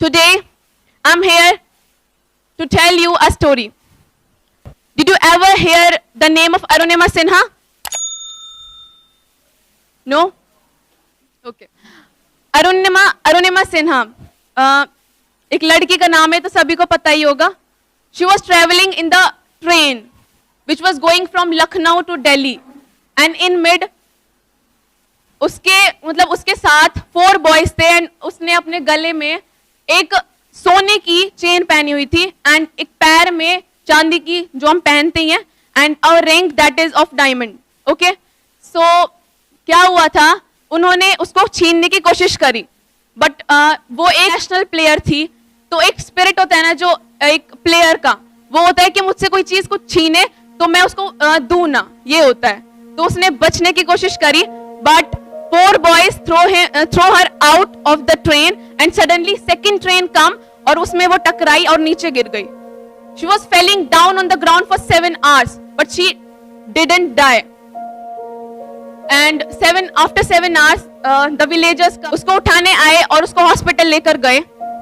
Today, I'm here to tell you a story. Did you ever hear the name of Arunima Sinha? No? Okay. Arunima Sinha एक लड़की का नाम है, तो सभी को पता ही होगा. She was traveling in the train which was going from Lucknow to Delhi, and in mid उसके साथ 4 boys थे, and उसने अपने गले में एक सोने की चेन पहनी हुई थी एंड एक पैर में चांदी की जो हम पहनते हैं, and a ring that is of diamond. Okay, so क्या हुआ था, उन्होंने उसको छीनने की कोशिश करी, बट वो एक नेशनल प्लेयर थी. तो एक स्पिरिट होता है ना जो एक प्लेयर का, वो होता है कि मुझसे कोई चीज कुछ छीने तो मैं उसको दूं ना, ये होता है. तो उसने बचने की कोशिश करी, but 4 boys throw her out of the train, and suddenly second train come और उसमें वो टकराई और नीचे गिर गई. She was falling down on the ground for 7 hours, but she didn't die. And after 7 hours, the villagers उसको उठाने आए और उसको हॉस्पिटल लेकर गए.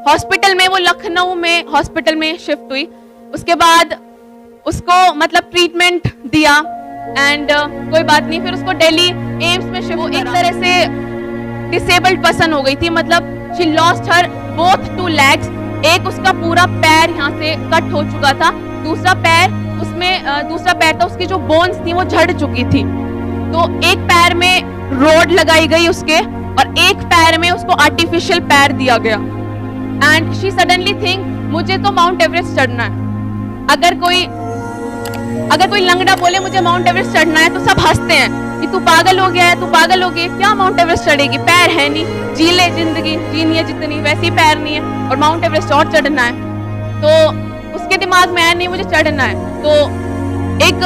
हॉस्पिटल में वो लखनऊ में हॉस्पिटल में शिफ्ट हुई. उसके बाद उसको मतलब ट्रीटमेंट दिया, एंड कोई बात नहीं, फिर उसको दिल्ली एम्स में शिफ्ट. वो एक तरह से डिसेबल्ड पर्सन हो गई थी, मतलब she lost her both 2 legs. एक उसका पूरा पैर यहाँ से कट हो चुका था, दूसरा पैर था उसकी जो बोन्स थी वो झड़ चुकी थी. तो एक पैर में रोड लगाई गई उसके, और एक पैर में उसको आर्टिफिशियल पैर दिया गया. एंड शी सडनली थिंक मुझे तो माउंट एवरेस्ट चढ़ना है. अगर कोई लंगड़ा बोले मुझे माउंट एवरेस्ट चढ़ना है, तो सब हंसते हैं कि तू पागल हो गया है, तू पागल हो गई, क्या माउंट एवरेस्ट चढ़ेगी, पैर है नहीं, जी ले जिंदगी, जीनी है जितनी, वैसी पैर नहीं है और माउंट एवरेस्ट और चढ़ना है. तो उसके दिमाग में आया नहीं मुझे चढ़ना है. तो एक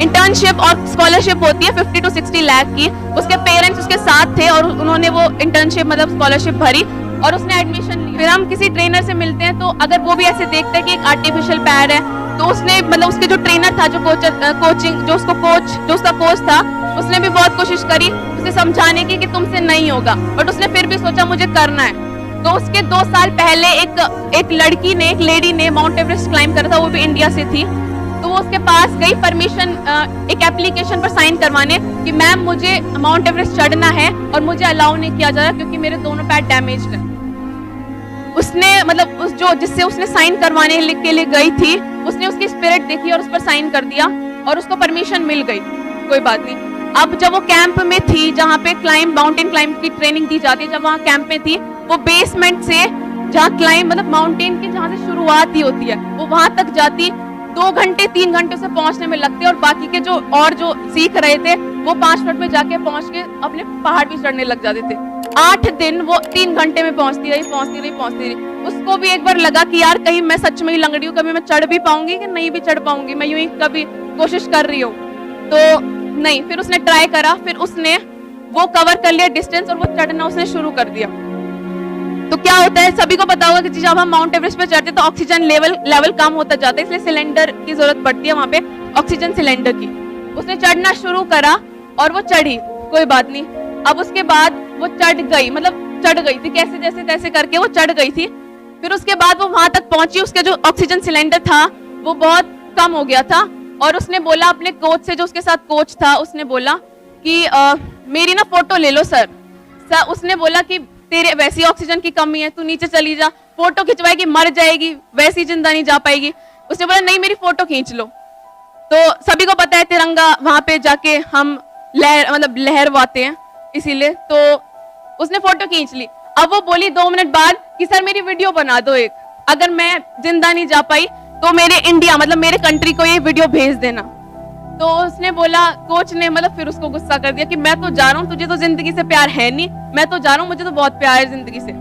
इंटर्नशिप और स्कॉलरशिप होती है 50 to 60 लाख की. उसके पेरेंट्स उसके साथ थे और उन्होंने वो इंटर्नशिप मतलब स्कॉलरशिप भरी और उसने एडमिशन लिया. फिर हम किसी ट्रेनर से मिलते हैं, तो अगर वो भी ऐसे देखते हैं कि एक आर्टिफिशियल पैर है, तो उसने मतलब उसके जो ट्रेनर था, जो उसका कोच था, उसने भी बहुत कोशिश करी उसे समझाने की कि तुमसे नहीं होगा, बट उसने फिर भी सोचा मुझे करना है. तो उसके 2 साल पहले एक लेडी ने माउंट एवरेस्ट क्लाइम करा था, वो भी इंडिया से थी. तो वो उसके पास गई परमिशन एक एप्लीकेशन पर साइन करवाने कि मैम मुझे माउंट एवरेस्ट चढ़ना है और मुझे अलाउ नहीं किया जा रहा क्योंकि मेरे दोनों पैर डैमेज है. उसने मतलब जिससे उसने साइन करवाने के लिए गई थी, उसने उसकी स्पिरिट देखी और उस पर साइन कर दिया और उसको परमिशन मिल गई. कोई बात नहीं. अब जब वो कैंप में थी, जहाँ पे माउंटेन क्लाइंब की ट्रेनिंग दी जाती है, जब वहाँ कैंप में थी, वो बेसमेंट से जहाँ क्लाइंब मतलब माउंटेन की जहाँ से शुरुआत ही होती है, वो वहां तक जाती. 2 घंटे 3 घंटे से पहुंचने में लगते, और बाकी के जो सीख रहे थे वो 5 मिनट में जाके पहुंच के अपने पहाड़ भी चढ़ने लग जाते थे. 8 दिन वो 3 घंटे में पहुंचती रही. उसको भी एक बार लगा कि यार कहीं मैं सच में ही लंगड़ी हूँ, कभी मैं चढ़ भी पाऊंगी कि नहीं भी चढ़ पाऊंगी, मैं यूं ही कभी कोशिश कर रही हूँ. तो नहीं, फिर उसने ट्राई करा, फिर उसने वो कवर कर लिया डिस्टेंस और वो चढ़ना उसने शुरू कर दिया. तो क्या होता है, सभी को पता होगा कि जब हम माउंट एवरेस्ट पे चढ़ते तो ऑक्सीजन लेवल कम होता जाता है, इसलिए सिलेंडर की जरूरत पड़ती है वहां पे, ऑक्सीजन सिलेंडर की. उसने चढ़ना शुरू करा और वो चढ़ी, कोई बात नहीं. अब उसके बाद वो चढ़ गई थी, कैसे जैसे तैसे करके वो चढ़ गई थी. फिर उसके बाद वो वहां तक पहुंची, उसके जो ऑक्सीजन सिलेंडर था वो बहुत कम हो गया था, और उसने बोला अपने कोच से, जो उसके साथ कोच था, उसने बोला कि मेरी ना फोटो ले लो सर. उसने बोला कि तेरे वैसी ऑक्सीजन की कमी है, तू नीचे चली जा, फोटो खिंचवाएगी मर जाएगी, वैसी जिंदा नहीं जा पाएगी. उसने बोला नहीं मेरी फोटो खींच लो. तो सभी को पता है तिरंगा वहां पे जाके हम लहरवाते हैं, इसीलिए. तो उसने फोटो खींच ली. अब वो बोली 2 मिनट बाद कि सर मेरी वीडियो बना दो एक, अगर मैं जिंदा नहीं जा पाई तो मेरे इंडिया मतलब मेरे कंट्री को ये वीडियो भेज देना. तो उसने बोला, कोच ने फिर उसको गुस्सा कर दिया कि मैं तो जा रहा हूँ, तुझे तो जिंदगी से प्यार है नहीं, मैं तो जा रहा हूँ, मुझे तो बहुत प्यार है जिंदगी से.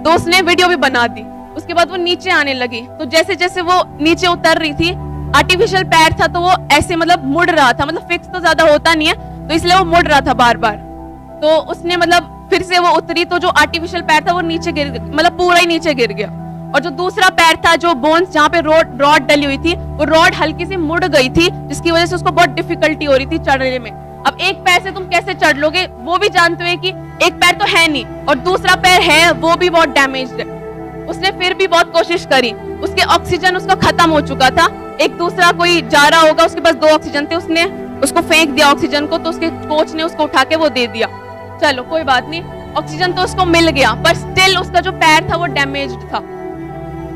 तो उसने वीडियो भी बना दी. उसके बाद वो नीचे आने लगी, तो जैसे जैसे वो नीचे उतर रही थी, आर्टिफिशियल पैर था तो वो ऐसे मुड़ रहा था, फिक्स तो ज्यादा होता नहीं है, तो इसलिए वो मुड़ रहा था बार बार. तो उसने फिर से वो उतरी, तो जो आर्टिफिशियल पैर था वो नीचे गिर पूरा ही नीचे गिर गया. और जो दूसरा पैर था, जो बोन्स जहाँ पे रॉड डली हुई थी, वो रॉड हल्की सी मुड़ गई थी, जिसकी वजह से उसको बहुत डिफिकल्टी हो रही थी चढ़ने में. अब एक पैर से तुम कैसे चढ़ लोगे, वो भी जानते हुए कि एक पैर तो है नहीं और दूसरा पैर है वो भी बहुत डैमेज्ड है. उसने फिर भी बहुत कोशिश करी। उसके ऑक्सीजन उसका खत्म हो चुका था, एक दूसरा कोई जा रहा होगा, उसके पास 2 ऑक्सीजन थे, उसने उसको फेंक दिया ऑक्सीजन को, तो उसके कोच ने उसको उठा के वो दे दिया। चलो कोई बात नहीं, ऑक्सीजन तो उसको मिल गया, पर स्टिल उसका जो पैर था वो डैमेज्ड था।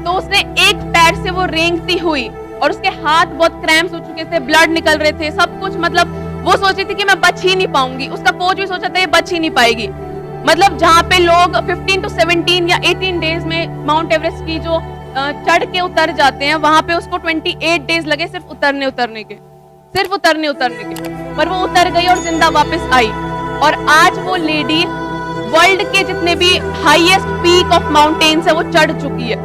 तो उसने एक पैर से वो रेंगती हुई, और उसके हाथ बहुत क्रैम्प्स हो चुके थे, ब्लड निकल रहे थे, सब कुछ, मतलब वो सोच रही थी कि मैं बच ही नहीं पाऊंगी। उसका कोच भी सोचा था ये बच ही नहीं पाएगी। मतलब जहाँ पे लोग 15 to 17 या 18 डेज में माउंट एवरेस्ट की जो चढ़ के उतर जाते हैं, वहां पे उसको 28 डेज लगे सिर्फ उतरने के, पर वो उतर गई और जिंदा वापस आई। और आज वो लेडी वर्ल्ड के जितने भी हाईएस्ट पीक ऑफ माउंटेन्स है वो चढ़ चुकी है।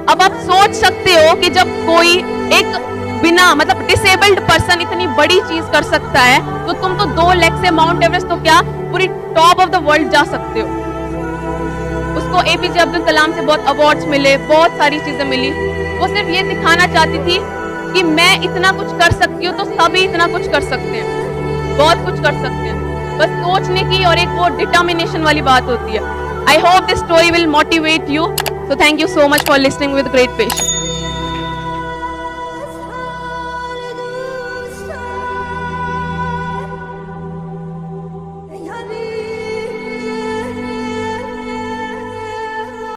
अब आप सोच सकते हो कि जब कोई एक बिना मतलब डिसेबल्ड पर्सन इतनी बड़ी चीज कर सकता है, तो तुम तो 2 लेग से माउंट एवरेस्ट तो क्या पूरी टॉप ऑफ द वर्ल्ड जा सकते हो। उसको एपीजे अब्दुल कलाम से बहुत अवार्ड्स मिले, बहुत सारी चीजें मिली। वो सिर्फ ये दिखाना चाहती थी कि मैं इतना कुछ कर सकती हूँ तो सभी इतना कुछ कर सकते हैं, बहुत कुछ कर सकते हैं। बस सोचने की और एक वो डिटर्मिनेशन वाली बात होती है। I hope this story will motivate you. So thank you so much for listening with great patience.